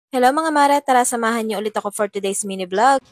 Hello mga mare, tara samahan niyo ulit ako for today's mini vlog.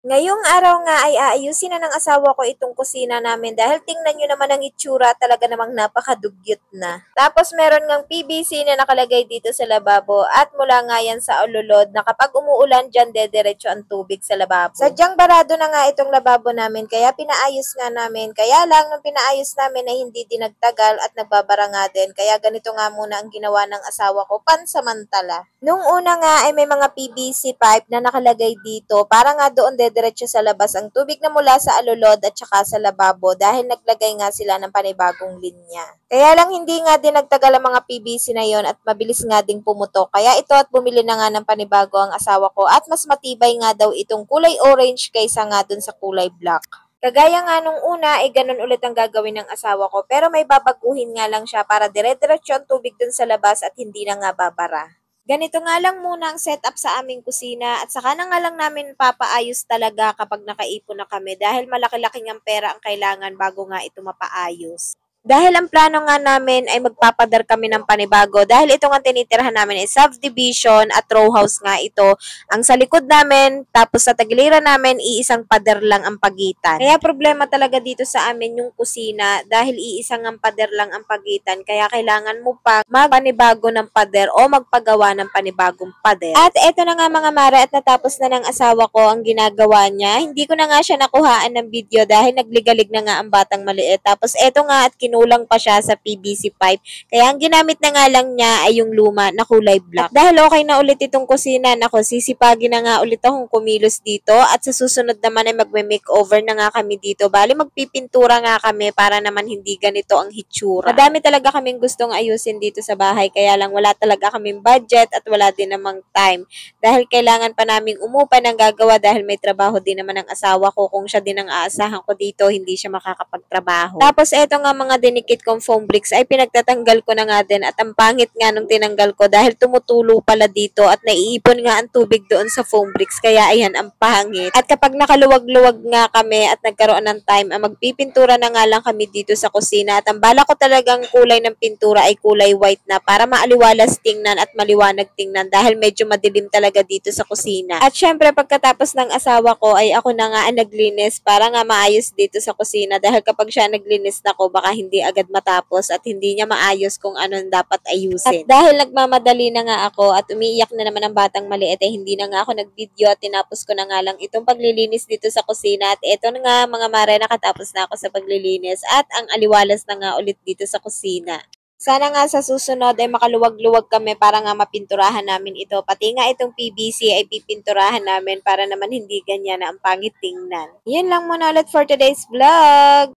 Ngayong araw nga ay aayusin na ng asawa ko itong kusina namin dahil tingnan nyo naman ang itsura, talaga namang napakadugyot na. Tapos meron ngang PVC na nakalagay dito sa lababo at mula nga yan sa ululod na kapag umuulan dyan, dediretso ang tubig sa lababo. Sadyang barado na nga itong lababo namin kaya pinaayos nga namin. Kaya lang nung pinaayos namin ay hindi din nagtagal at nagbabara nga din. Kaya ganito nga muna ang ginawa ng asawa ko pansamantala. Nung una nga ay may mga PVC pipe na nakalagay dito para nga doon dediretso sa labas ang tubig na mula sa alulod at saka sa lababo dahil naglagay nga sila ng panibagong linya. Kaya lang hindi nga din nagtagal ang mga PVC na yon at mabilis nga ding pumutok. Kaya ito at bumili na nga ng panibago ang asawa ko at mas matibay nga daw itong kulay orange kaysa nga dun sa kulay black. Kagaya nga nung una, ay ganun ulit ang gagawin ng asawa ko pero may babaguhin nga lang siya para dire-diretso ang tubig dun sa labas at hindi na nga babara. Ganito nga lang muna ang setup sa aming kusina at saka na nga lang namin papaayos talaga kapag nakaipon na kami dahil malaki-laking ang pera ang kailangan bago nga ito mapaayos. Dahil ang plano nga namin ay magpapadar kami ng panibago dahil ito nga tinitirahan namin ay subdivision at row house nga ito. Ang sa likod namin, tapos sa tagiliran namin, iisang pader lang ang pagitan. Kaya problema talaga dito sa amin yung kusina dahil iisang ang pader lang ang pagitan. Kaya kailangan mo pa magpanibago ng pader o magpagawa ng panibagong pader. At eto na nga mga mare at natapos na ng asawa ko ang ginagawa niya. Hindi ko na nga siya nakuhaan ng video dahil nagligalig na nga ang batang maliit. Tapos eto nga at kinulang pa siya sa PVC pipe. Kaya ang ginamit na nga lang niya ay yung luma na kulay black. At dahil okay na ulit itong kusina, nako sisipagin na nga ulit akong kumilos dito at sa susunod naman ay magme-makeover na nga kami dito. Bali magpipintura nga kami para naman hindi ganito ang hitsura. Madami talaga kaming gustong ayusin dito sa bahay kaya lang wala talaga kaming budget at wala din namang time. Dahil kailangan pa naming umupa ng gagawa dahil may trabaho din naman ang asawa ko. Kung siya din ang aasahan ko dito, hindi siya makakapagtrabaho. Tapos eto nga mga dinikit kong foam bricks ay pinagtatanggal ko na nga din at ang pangit nga nung tinanggal ko dahil tumutulo pala dito at naiipon nga ang tubig doon sa foam bricks kaya ayan ang pangit. At kapag nakaluwag-luwag nga kami at nagkaroon ng time, magpipintura na nga lang kami dito sa kusina at ang bala ko talagang kulay ng pintura ay kulay white na para maaliwalas tingnan at maliwanag tingnan dahil medyo madilim talaga dito sa kusina. At syempre pagkatapos ng asawa ko ay ako na nga ang naglinis para nga maayos dito sa kusina dahil kapag siya naglinis na ko baka hindi agad matapos at hindi niya maayos kung anong dapat ayusin. At dahil nagmamadali na nga ako at umiiyak na naman ang batang maliit ay hindi na nga ako nag-video at tinapos ko na nga lang itong paglilinis dito sa kusina at eto na nga mga mare nakatapos na ako sa paglilinis at ang aliwalas na nga ulit dito sa kusina. Sana nga sa susunod ay makaluwag-luwag kami para nga mapinturahan namin ito. Pati nga itong PVC ay pipinturahan namin para naman hindi ganyan na ang pangit tingnan. Yun lang muna ulit for today's vlog.